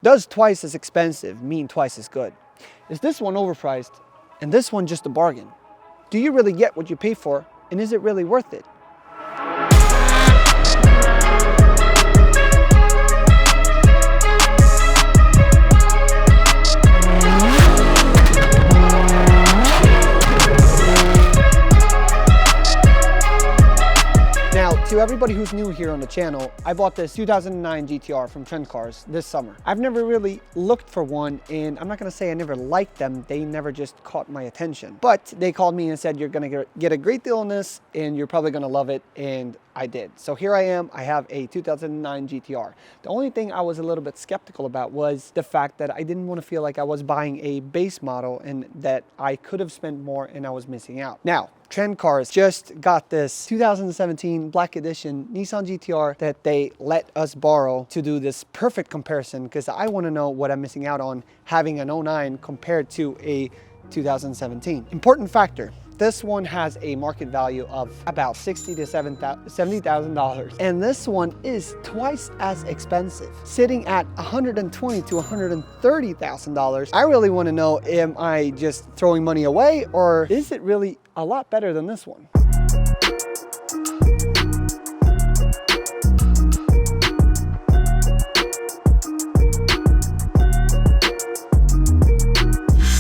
Does twice as expensive mean twice as good? Is this one overpriced and this one just a bargain? Do you really get what you pay for, and is it really worth it? Now, to everybody who's new here on the channel, I bought this 2009 GTR from Trend Cars this summer. I've never really looked for one, and I'm not gonna say I never liked them. They never just caught my attention. But they called me and said, you're gonna get a great deal on this, and you're probably gonna love it, and I did. So here I am, I have a 2009 GTR. The only thing I was a little bit skeptical about was the fact that I didn't want to feel like I was buying a base model and that I could have spent more and I was missing out. Now, Trend Cars just got this 2017 Black Edition Nissan GTR that they let us borrow to do this perfect comparison, because I want to know what I'm missing out on having an 09 compared to a 2017. Important factor. This one has a market value of about $60,000 to $70,000, and this one is twice as expensive, sitting at $120,000 to $130,000. I really want to know, am I just throwing money away, or is it really a lot better than this one?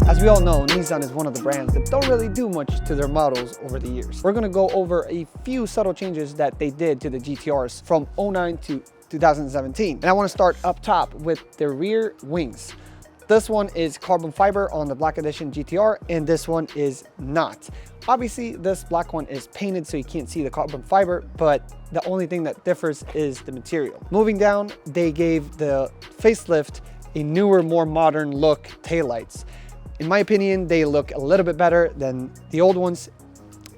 As we all know, Nissan is one of the brands that don't really do much to their models over the years. We're gonna go over a few subtle changes that they did to the GTRs from 09 to 2017. And I wanna start up top with the rear wings. This one is carbon fiber on the Black Edition GTR, and this one is not. Obviously, this black one is painted so you can't see the carbon fiber, but the only thing that differs is the material. Moving down, they gave the facelift a newer, more modern look taillights. In my opinion, they look a little bit better than the old ones,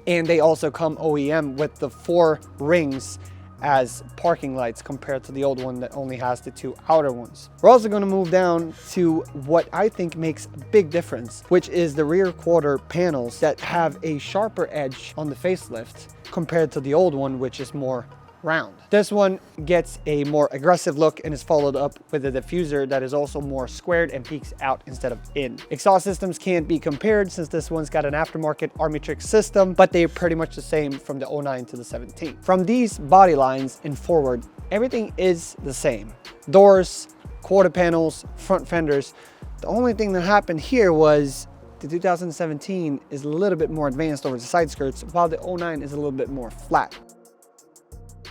and they also come OEM with the 4 rings as parking lights compared to the old one that only has the 2 outer ones. We're also going to move down to what I think makes a big difference, which is the rear quarter panels that have a sharper edge on the facelift compared to the old one, which is more round. This one gets a more aggressive look and is followed up with a diffuser that is also more squared and peeks out instead of in. Exhaust systems can't be compared since this one's got an aftermarket Armatrix system, but they're pretty much the same from the 09 to the 17. From these body lines and forward, everything is the same. Doors, quarter panels, front fenders. The only thing that happened here was the 2017 is a little bit more advanced over the side skirts, while the 09 is a little bit more flat.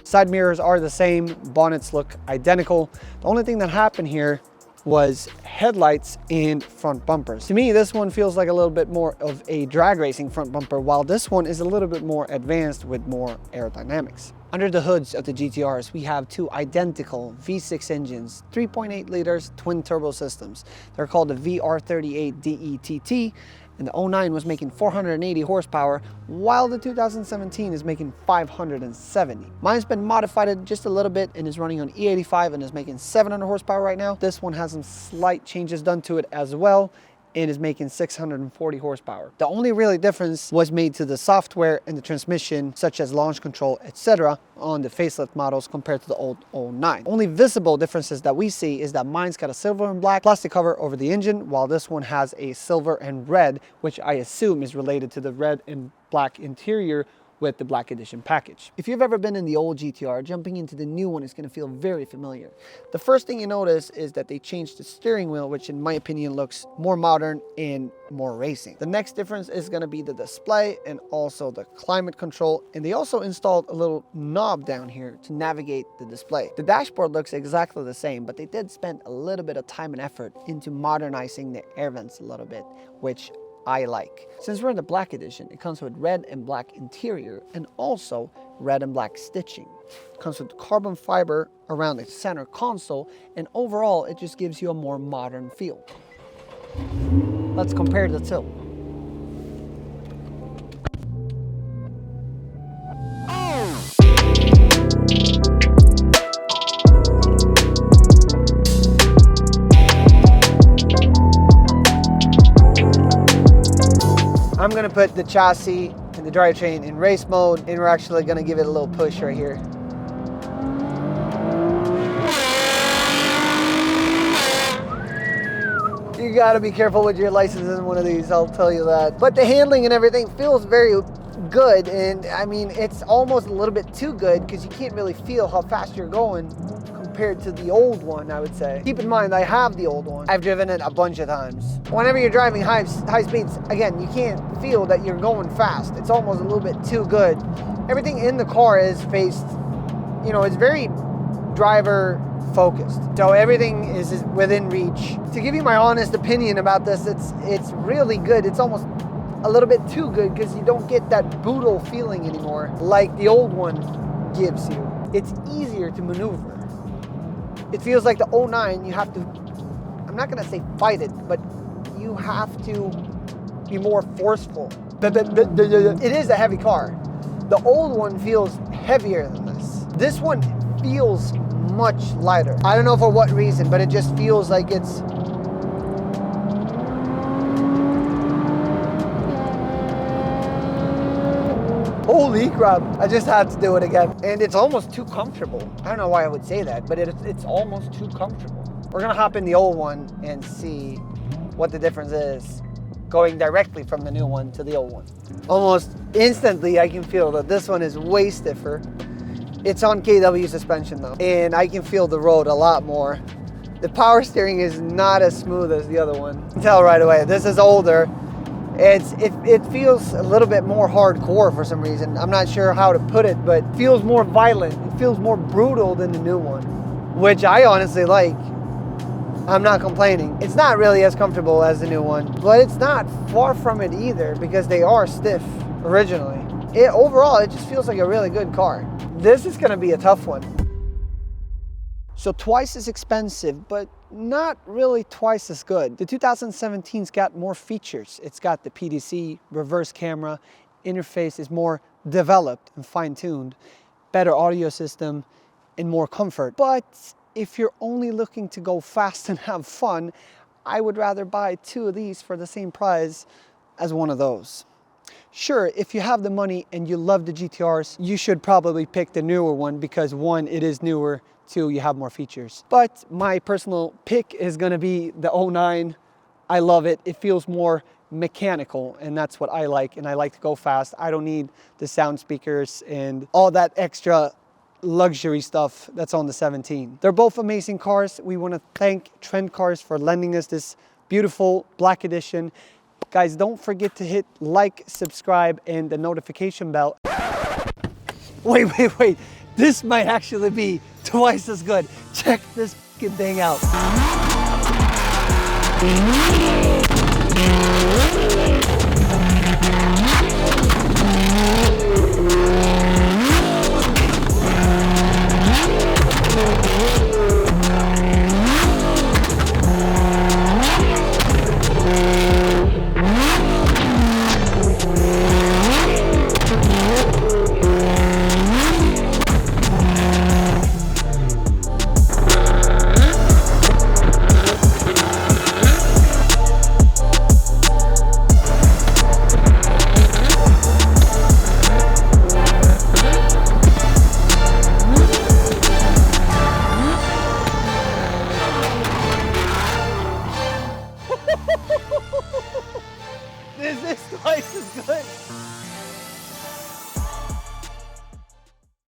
Side mirrors are the same, bonnets look identical. The only thing that happened here was headlights and front bumpers. To me, this one feels like a little bit more of a drag racing front bumper, while this one is a little bit more advanced with more aerodynamics. Under the hoods of the GTRs, we have 2 identical V6 engines, 3.8 liters, twin turbo systems. They're called the VR38 DETT, and the 09 was making 480 horsepower, while the 2017 is making 570. Mine's been modified just a little bit and is running on E85 and is making 700 horsepower right now. This one has some slight changes done to it as well, and is making 640 horsepower. The only really difference was made to the software and the transmission, such as launch control, etc., on the facelift models compared to the old 09. Only visible differences that we see is that mine's got a silver and black plastic cover over the engine, while this one has a silver and red, which I assume is related to the red and black interior with the Black Edition package. If you've ever been in the old GTR, jumping into the new one is going to feel very familiar. The first thing you notice is that they changed the steering wheel, which in my opinion looks more modern and more racing. The next difference is going to be the display and also the climate control, and they also installed a little knob down here to navigate the display. The dashboard looks exactly the same, but they did spend a little bit of time and effort into modernizing the air vents a little bit, which I like. Since we're in the Black Edition, it comes with red and black interior and also red and black stitching. It comes with carbon fiber around the center console, and overall it just gives you a more modern feel. Let's compare the two. I'm gonna put the chassis and the drivetrain in race mode, and we're actually gonna give it a little push right here. You gotta be careful with your license in one of these, I'll tell you that. But the handling and everything feels very good, and I mean, it's almost a little bit too good because you can't really feel how fast you're going compared to the old one, I would say. Keep in mind, I have the old one. I've driven it a bunch of times. Whenever you're driving high speeds, again, you can't feel that you're going fast. It's almost a little bit too good. Everything in the car is faced, you know, it's very driver focused. So everything is within reach. To give you my honest opinion about this, it's really good. It's almost a little bit too good because you don't get that brutal feeling anymore like the old one gives you. It's easier to maneuver. It feels like the 09, you have to, I'm not gonna say fight it, but you have to be more forceful. It is a heavy car. The old one feels heavier than this. This one feels much lighter. I don't know for what reason, but it just feels like it's, holy crap, I just had to do it again. And it's almost too comfortable. I don't know why I would say that, but it's almost too comfortable. We're gonna hop in the old one and see what the difference is going directly from the new one to the old one. Almost instantly, I can feel that this one is way stiffer. It's on KW suspension though, and I can feel the road a lot more. The power steering is not as smooth as the other one. You can tell right away, this is older. It feels a little bit more hardcore for some reason. I'm not sure how to put it, but it feels more violent. It feels more brutal than the new one, which I honestly like. I'm not complaining. It's not really as comfortable as the new one, but it's not far from it either because they are stiff originally. Overall, it just feels like a really good car. This is gonna be a tough one. So twice as expensive, but not really twice as good. The 2017's got more features. It's got the PDC, reverse camera, interface is more developed and fine-tuned, better audio system, and more comfort. But if you're only looking to go fast and have fun, I would rather buy two of these for the same price as one of those. Sure, if you have the money and you love the GTRs, you should probably pick the newer one because one, it is newer, two, you have more features. But my personal pick is gonna be the 09. I love it. It feels more mechanical, and that's what I like, and I like to go fast. I don't need the sound speakers and all that extra luxury stuff that's on the 17. They're both amazing cars. We want to thank Trend Cars for lending us this beautiful black edition. Guys, don't forget to hit like, subscribe, and the notification bell. Wait. This might actually be twice as good. Check this fucking thing out.